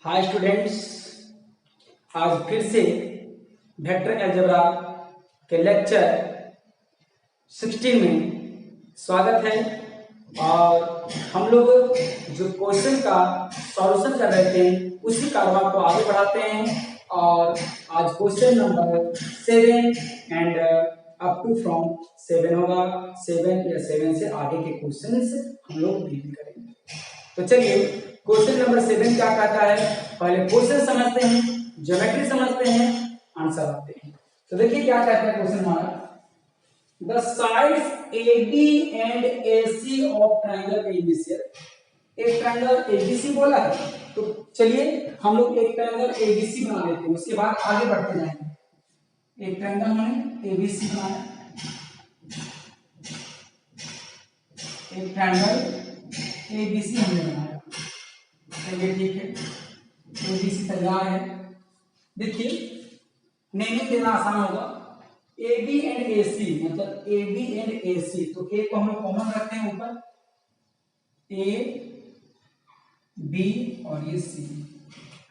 Hi students, आज फिर से वेक्टर अलजेब्रा के लेक्चर 16 में स्वागत है। और हम लोग जो क्वेश्चन का सॉल्यूशन कर रहे थे उसी कारवां को आगे बढ़ाते हैं। और आज question number 7 and up to from 7 होगा। 7 या 7 से आगे के क्वेश्चंस हम लोग डील करेंगे। तो चलिए क्वेश्चन नंबर 7 क्या कहता है, पहले क्वेश्चन समझते हैं, ज्योमेट्री समझते हैं, आंसर आते हैं। तो देखिए क्या कहता है क्वेश्चन हमारा, the sides AB and AC of triangle ABC। एक ट्रायंगल ABC बोला है, तो चलिए हम लोग एक ट्रायंगल ABC बना लेते हैं, उसके बाद आगे बढ़ते जाएंगे। एक ट्रायंगल हमने ABC बनाया, एक ट्रायंगल ABC हमने बनाया, चलिए ठीक है, ABC तैयार है। देखिए नेमिंग देना आसान होगा, AB एंड AC मतलब AB एंड AC, तो A को हम लोग कॉमन रखते हैं ऊपर, A B और ये C।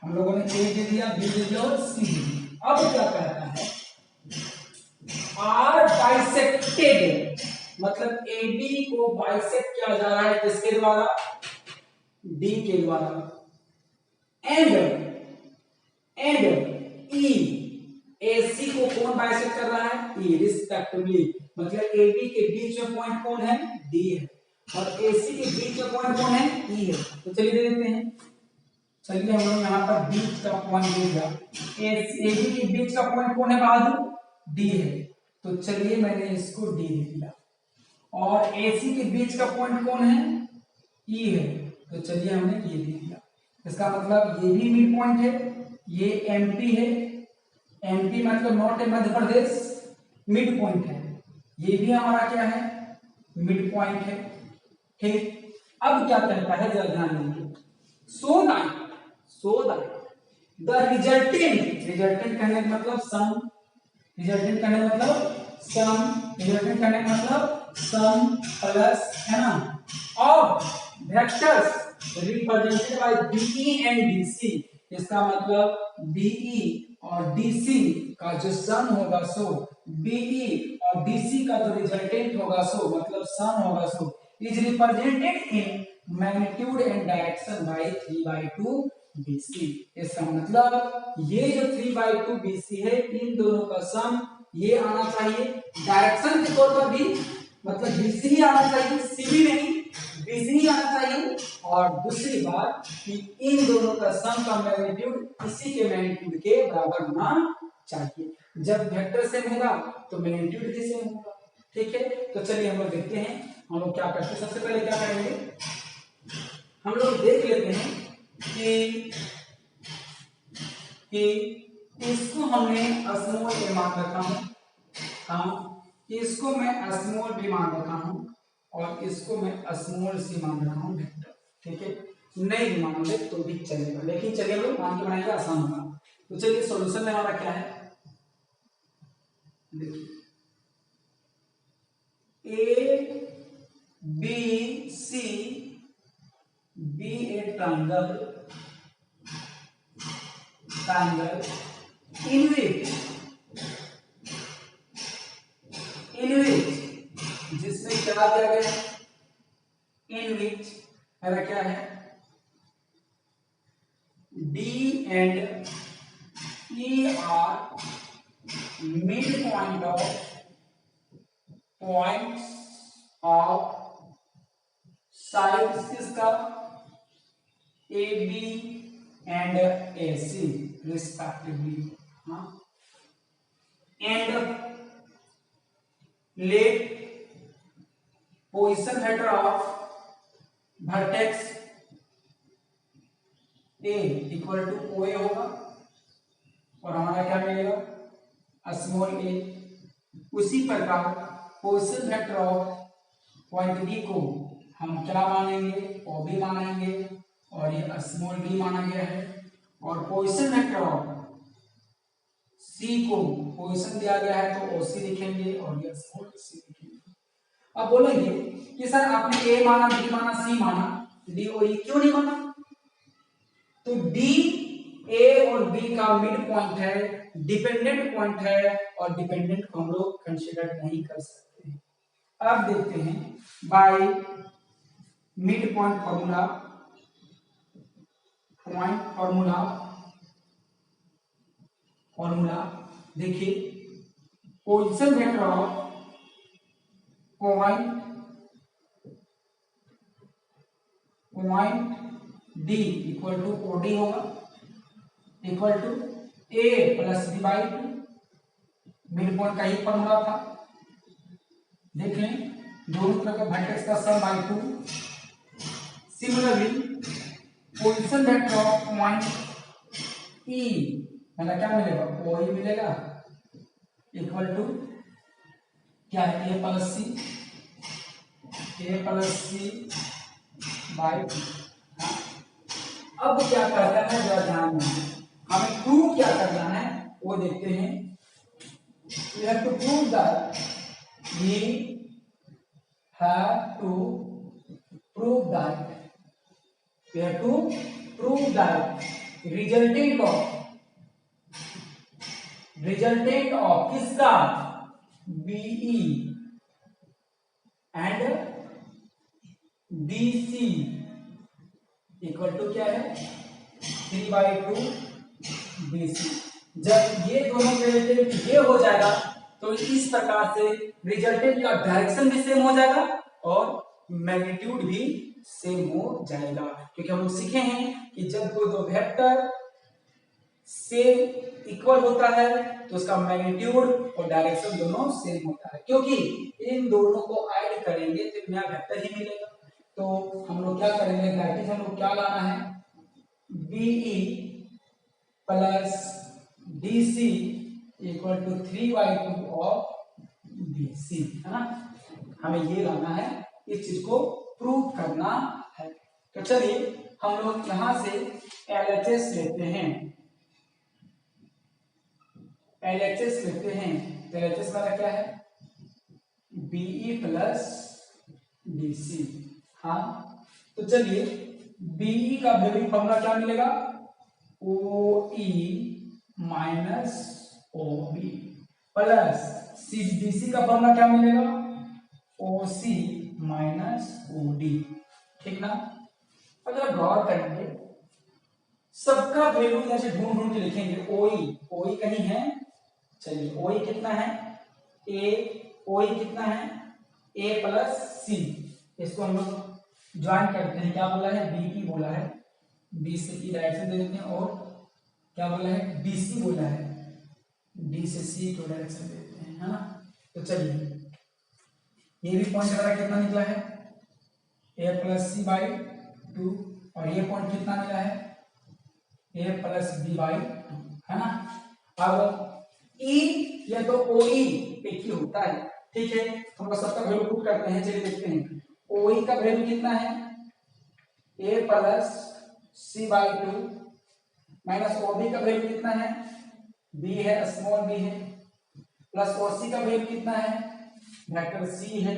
हम लोगों ने A दे दिया, B दे दिया और C दे दिया। अब क्या कहता है, R बाइसेक्टेड मतलब AB को बाइसेक्ट किया जा रहा है किसके द्वारा, D के द्वारा। एंड E AC को कौन बाइसेक्ट कर रहा है, E रिस्पेक्टिवली मतलब AB के बीच में पॉइंट कौन है, D है, और AC के बीच में पॉइंट कौन है, E है। तो चलिए दे देते हैं, चलिए हम लोग यहाँ पर बीच का पॉइंट दे दिया, AB के बीच का पॉइंट कौन है बहादुर, D है, तो चलिए मैंने इसको D दे दिया। और AC के बीच का पॉइंट कौन है, E है, तो चलिए हमने ये दे दिया। इसका मतलब ये भी मिड पॉइंट है, ये MP है, MP मतलब not a Madhya Pradesh, mid point है, ये भी हमारा क्या है, मिड पॉइंट है। ठीक, अब क्या कहता है जरा ध्यान दीजिए, सो दैट द रिजल्टेंट कहने का मतलब सम, रिजल्टेंट कहने का मतलब सम, रिजल्टेंट कहने का मतलब सम प्लस है ना, of vectors represented by BE and DC। इसका मतलब BE और DC का जो सम होगा सो, BE और DC का जो रिजल्टेंट होगा सो मतलब सम होगा so, is represented in magnitude and direction by 3/2 BC। इसका मतलब ये जो 3/2 BC है, इन दोनों का सम ये आना चाहिए, डायरेक्शन के तौर पर भी मतलब BC ही आना चाहिए, C भी नहीं BC ही आना चाहिए। और दूसरी बात कि इन दोनों का सम का मैग्नीट्यूड इसी के मैग्नीट्यूड के बराबर होना चाहिए। जब वेक्टर सेम होगा तो मैग्नीट्यूड भी सेम होगा। ठीक है, तो चलिए हम लोग देखते हैं हम लोग क्या करते हैं। सबसे पहले क्या करेंगे, हम लोग देख लेते हैं कि इसको हमने स्मॉल a मान रखा हूं, हाँ, इसको मैं स्मॉल b मान रखा हूं, और इसको मैं स्मॉल c मान रखा हूं वेक्टर। ठीक है, नहीं भी मान ले तो भी चलेगा, लेकिन चलिए लोग मान के बनाएंगे, आसान होगा। तो चलिए सॉल्यूशन में हमारा क्या है, देखिए A B C B A triangle in which जिसमें क्या दिया गया है, in which मेरा क्या है, D and E are midpoint of points of sides किसका, AB and AC respectively, हाँ, and let position vector of vertex A equal to OA होगा, और हमारा क्या मिलेगा, स्मॉल a। उसी प्रकार position vector of point B को हम क्या मानेंगे, OB मानेंगे, और ये स्मॉल b माना गया है। और पोजीशन वेक्टर ऑफ C को पोजीशन दिया गया है तो OC लिखेंगे, और ये स्मॉल c लिखेंगे। अब बोलेंगे कि सर आपने A माना, B माना, C माना, D और E क्यों नहीं माना, तो D और बी का मिड पॉइंट है, डिपेंडेंट पॉइंट है, और डिपेंडेंट को हम लोग कंसीडर नहीं कर सकते। अब देखते हैं by mid point formula, formula देखिए, position vector of point D equal to OD होगा, equal to A plus B by two, mid point का ही फॉर्मूला था। देख लें दोनों तरफ का वर्टेक्स का sum by two. Similarly position vector of point E, मतलब क्या मिलेगा, ओ ई मिलेगा, इक्वल टू क्या है, ए प्लस सी बाई टू। अब क्या करना है जरा ध्यान दें, हमें प्रूव क्या करना है वो देखते हैं। We have to prove that we have to prove that resultant of किसका, BE and BC equal to क्या है, 3/2 BC। जब ये दोनों रिजल्टेंट ये हो जाएगा तो इस प्रकार से रिजल्टेंट का डायरेक्शन भी सेम हो जाएगा और मैग्नीट्यूड भी सेम हो जाएगा, क्योंकि हम लोग सीखे हैं कि जब कोई दो वेक्टर सेम इक्वल होता है तो उसका मैग्नीट्यूड और डायरेक्शन दोनों सेम होता है, क्योंकि इन दोनों को ऐड करेंगे तो एक नया वेक्टर ही मिलेगा। तो हम लोग क्या करेंगे, दैट इज हम लोग क्या लाना है, BE plus DC equal to 3/2 of BC, है ना। हमें ये लाना है, इस चीज को प्रूव करना है। तो चलिए हम लोग यहां से LHS लेते हैं, तो LHS वाला क्या है, BE प्लस DC। हाँ तो चलिए BE का वैल्यू फॉर्मूला क्या मिलेगा, OE minus OB plus DC का फॉर्मूला क्या मिलेगा, OC माइनस OD, ठीक ना। अगर गौर करेंगे सबका वैल्यू जैसे ढूंढ ढूंढ के लिखेंगे, OE कहीं है, चलिए OE कितना है, OE कितना है, A प्लस C, इसको हम लोग ज्वाइन करते हैं, क्या बोला है, BE बोला है, B से E डायरेक्शन दे देते हैं, और क्या बोला है, BC बोला है, D से C को डायरेक्शन दे देते हैं, है ना। तो चलिए ये भी पॉइंट हमारा कितना निकला है, A प्लस C बाई 2, और ये पॉइंट कितना मिला है, A प्लस B बाई 2, है ना। अब E या तो OE एक ही होता है, ठीक है, हम लोग सबका वैल्यू पुट करते हैं, चलिए देखते हैं। OE का वैल्यू कितना है, A plus C by 2 minus OB का वैल्यू कितना है, B है, स्मॉल b है, प्लस OC का वैल्यू कितना है, वेक्टर C है,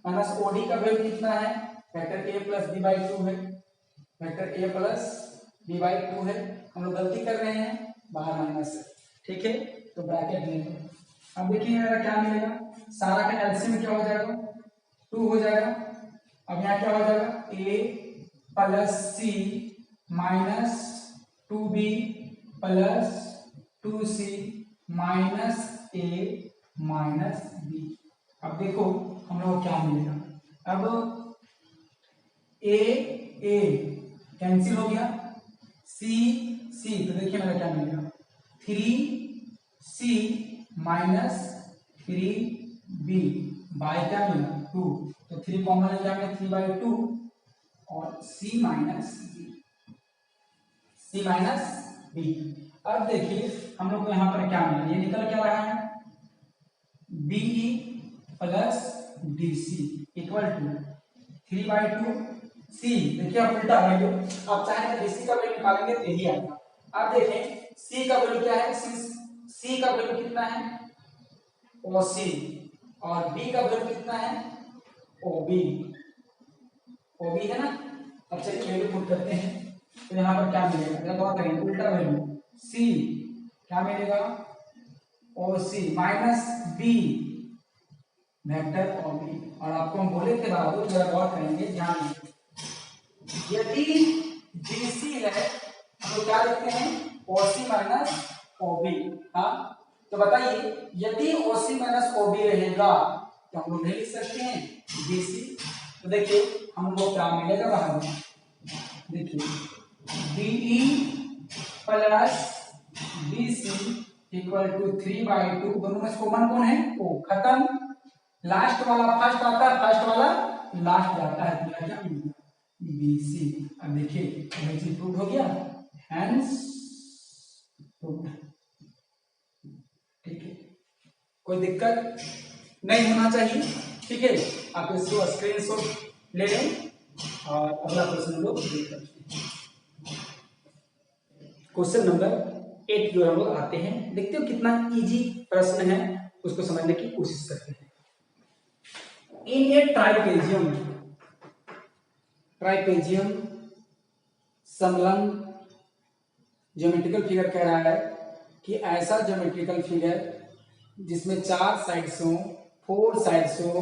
माइनस OD का वैल्यू कितना है, vector A plus B by 2 है, vector A plus B by 2 है। हम लोग गलती कर रहे हैं, बाहर माइनस है, ठीक है, तो ब्रैकेट ले लो। अब देखिए मेरा क्या मिलेगा, सारा का एलसीएम क्या हो जाएगा, 2 हो जाएगा। अब यहाँ क्या हो जाएगा, A plus C minus 2B plus 2C minus A minus B। अब देखो हम लोग क्या मिलेगा, अब A कैंसिल हो गया, C तो देखिए मेरा क्या मिलेगा, 3C माइनस 3B बाय क्या मिला, 2, तो 3 कॉमन है, क्या मिला, 3/2 और C माइनस B। अब देखिए हम लोग को यहाँ पर क्या मिला, ये निकल क्या रहा है, BE plus DC equal to 3/2 C। देखिए आप उल्टा वैल्यू, आप चाहे तो DC का वैल्यू निकालेंगे तो यही आएगा। अब देखें C का वैल्यू क्या है, C का वैल्यू कितना है, OC, और B का वैल्यू कितना है, OB है ना। अब चलिए वैल्यू पुट करते हैं, तो यहाँ पर क्या मिलेगा, जब और करेंगे उल्टा वैल्यू सी क्या मिलेगा, O C minus B vector O B. और आपको हम बोले थे बाबू, जरा गौर करेंगे, ध्यान देंगे, यदि BC है तो क्या लिखते हैं, OC माइनस OB। हाँ, तो बताइए यदि OC माइनस OB रहेगा तो हम लोग नहीं लिख सकते हैं BC। तो देखिए हमको क्या मिलेगा बाहर में, देखिए BE plus BC equal to 3/2, दोनों में कॉमन कौन है, O, खत्म। लास्ट वाला फर्स्ट आता है, फर्स्ट वाला लास्ट जाता है, तो क्या मिलेगा BC। अब देखिए BC प्रूव हो गया, हेंस प्रूव। ठीक है, कोई दिक्कत नहीं होना चाहिए। ठीक है, आप इसको स्क्रीनशॉट ले लें और अगला क्वेश्चन हम लोग देख सकते हैं। क्वेश्चन नंबर 8 की ओर हम लोग आते हैं, देखते हो कितना इजी प्रश्न है, उसको समझने की कोशिश करते हैं। इन ए ट्राइपेजियम समलंब ज्योमेट्रिकल फिगर कह रहा है कि ऐसा ज्योमेट्रिकल फिगर जिसमें 4 साइड्स हो, 4 साइड्स हो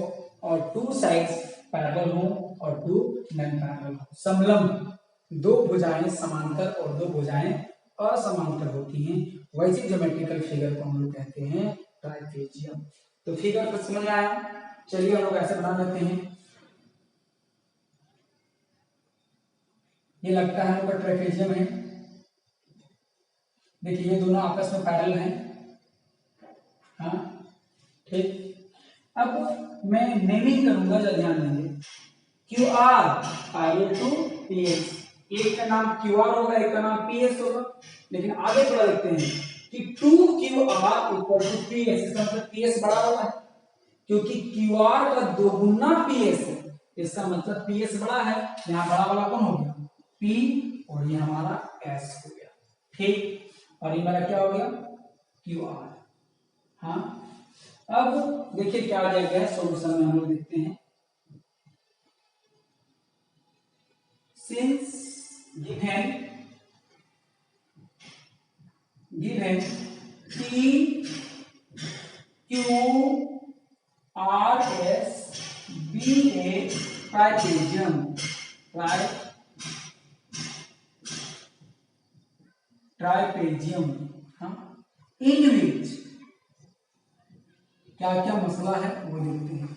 और 2 साइड्स पैरेलल हो और 2 नॉन पैरेलल हो। समलंब, 2 भुजाएं समांतर और 2 भुजाएं असमांतर होती हैं, वैसे ज्योमेट्रिकल फिगर को हम लोग कहते हैं ट्राइपेजियम। तो फिगर को समझ में आया, चलिए हम लोग ऐसे बना लेते हैं। ये लगता है हम लोग ट्राइपेजियम है, देखिए ये दोनों आपस में पैरेलल हैं। हाँ ठीक, अब मैं नेमिंग करूंगा, जरा ध्यान देंगे। Q R parallel to P S, एक का नाम क्यू आर होगा, एक का नाम पी एस होगा, लेकिन आगे थोड़ा देखते हैं कि 2QR equal to P S, इसका मतलब पी एस बड़ा होगा, क्योंकि क्यू आर का 2 गुना पी एस है, इसका मतलब पी एस बड़ा है। यहाँ बड़ा वाला कौन हो गया, पी, और ये हमारा एस हो गया। ठीक, और ये मेरा क्या हो गया, क्यू आर। हाँ, अब देखिए क्या दिया गया है, सॉल्यूशन में हम लोग देखते हैं। Since given P Q R S be a trapezium, trapezium, in which क्या क्या मसला है वो देखते हैं।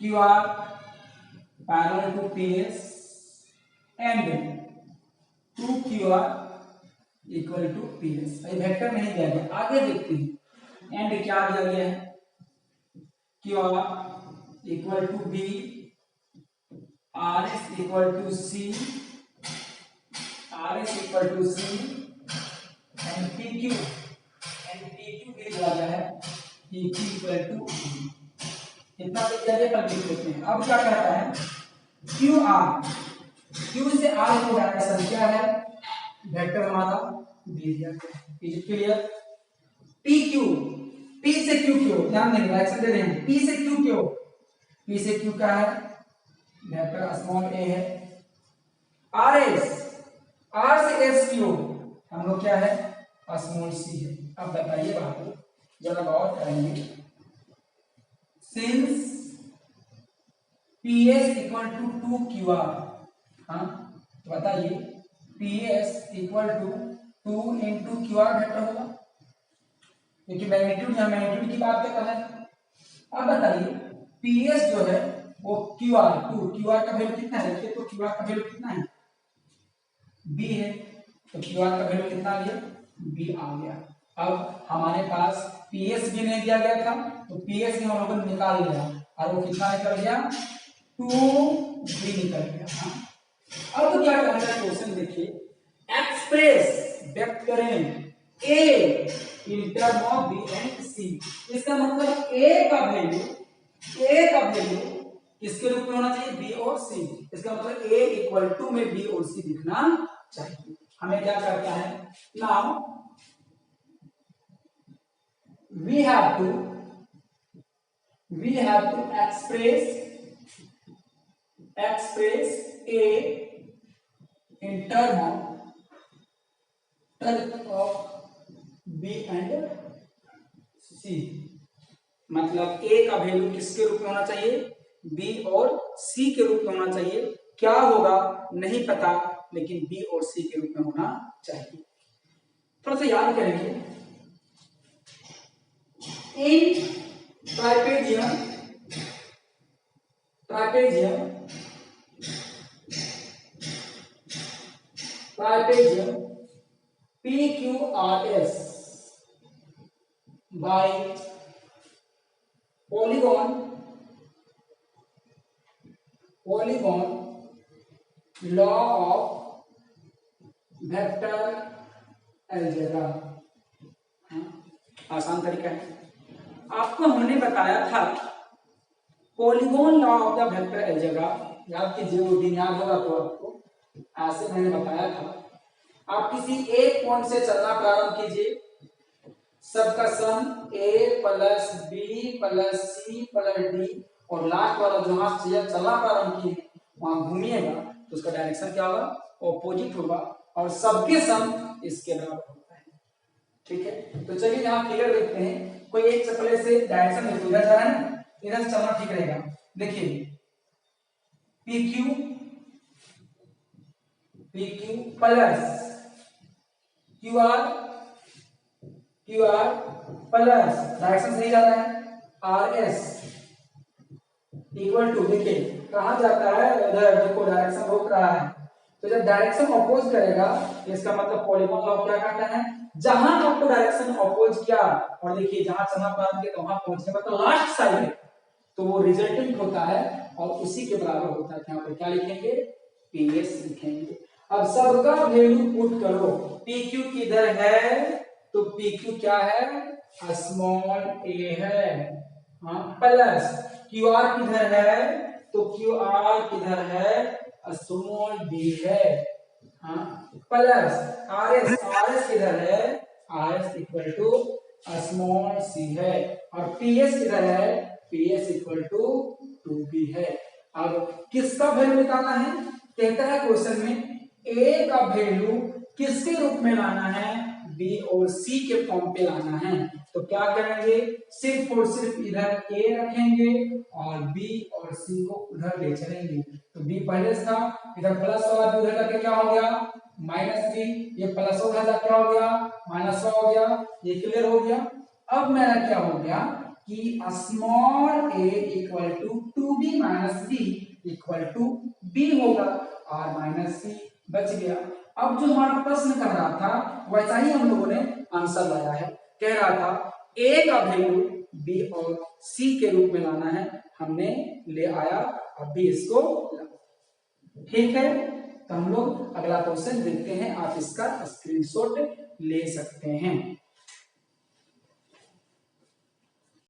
Q R parallel to P S and 2QR equal to P S, vector नहीं दिया गया, आगे देखते हैं। एंड क्या दिया गया है, Q R equal to B, R S equal to C, R S equal to C and P Q भी दिया गया है, P Q equal to E. इतना तो दिया गया, लिख लेते हैं। अब क्या कहता है, क्यू आर, क्यू से आर को डायरेक्शन क्या है, वेक्टर हमारा दे दिया गया है। Is it clear? P Q, P से क्यू क्यू, ध्यान देंगे, डायरेक्शन दे रहे हैं, पी से क्यू क्यू, पी से क्यू का है वेक्टर स्मॉल ए है। आर एस, आर से एस क्यू हम लोग क्या है, स्मॉल सी है। अब बताइए बात को जरा गौर करेंगे। Since P S equal to 2QR, हाँ बताइए P S equal to 2 into QR vector होगा, क्योंकि मैग्नीट्यूड यहाँ मैग्नीट्यूड की बात कर रहा है। अब बताइए पी एस जो है वो QR 2, QR का वैल्यू कितना है, देखिए तो QR का वैल्यू कितना है, B है, तो QR का वैल्यू कितना लिया, B आ गया। अब हमारे पास PS भी नहीं दिया गया था, तो PS भी हम लोगों ने निकाल लिया, और वो कितना निकल गया, 2B निकल गया। हाँ, अब क्या करना है, क्वेश्चन देखिए, एक्सप्रेस व्यक्त करें A in term of B and C। इसका मतलब A का वैल्यू किसके रूप में होना चाहिए, B और C। इसका मतलब A इक्वल टू में B और C दिखना चाहिए। हमें क्या करता है, now we have to express A in term of B and C, मतलब ए का वैल्यू किसके रूप में होना चाहिए, बी और सी के रूप में होना चाहिए। क्या होगा नहीं पता, लेकिन बी और सी के रूप में होना चाहिए। थोड़ा सा याद करेंगे, इन trapezium PQRS by polygon law of vector algebra। आसान तरीका है। आपको हमने बताया था polygon law of the vector algebra, याद कीजिए, वो दिन याद होगा तो आपको, ऐसे मैंने बताया था। आप किसी एक पॉइंट से चलना प्रारंभ कीजिए, सबका sum a plus B plus C plus D, और लास्ट वाला जहां से चलना प्रारंभ किए वहां घूमिएगा तो उसका डायरेक्शन क्या होगा, ऑपोजिट होगा, और सबके सम इसके बराबर होता है। ठीक है, तो चलिए यहाँ फिगर देखते हैं। कोई एक चप्पले से डायरेक्शन देखो, इधर जा रहा है ना, इधर से चलना ठीक रहेगा। देखिए PQ plus QR plus direction सही जा रहा है RS इक्वल टू, देखिए कहां जाता है, उधर देखो डायरेक्शन रोक रहा है, तो जब डायरेक्शन अपोज करेगा इसका मतलब पॉलीगॉन लॉ क्या कहता है, जहां आपको डायरेक्शन अपोज किया और देखिए जहां चलना प्रारंभ किया तो वहां पहुंचने पर तो लास्ट साइड है, तो वो रिजल्टेंट होता है और उसी के बराबर होता है। यहाँ पर क्या लिखेंगे, PS लिखेंगे। अब सबका वैल्यू पुट करो, PQ किधर है, तो PQ क्या है, स्मॉल a है, हाँ, प्लस QR किधर है, तो QR किधर है, स्मॉल b है, हाँ, प्लस RS किधर है, RS equal to small c है, और PS किधर है, PS इक्वल टू 2b है। अब किसका वैल्यू निकालना है, कहता है क्वेश्चन में A का वैल्यू किसके रूप में लाना है, B और C के फॉर्म पे लाना है। तो क्या करेंगे, सिर्फ और सिर्फ इधर A रखेंगे और B और C को उधर ले चलेंगे। तो B पहले से था, इधर प्लस वाला भी उधर करके क्या हो गया, माइनस B, ये प्लस उधर का क्या हो गया, माइनस हो गया, ये क्लियर हो गया। अब मेरा क्या हो गया कि small a equal to 2b minus b equal to b होगा, और माइनस c बच गया। अब जो हमारा प्रश्न कर रहा था वैसा ही हम लोगों ने आंसर लाया है, कह रहा था a का वैल्यू b और c के रूप में लाना है, हमने ले आया, अब भी इसको ठीक है। तो हम लोग अगला क्वेश्चन देखते हैं, आप इसका स्क्रीनशॉट ले सकते हैं।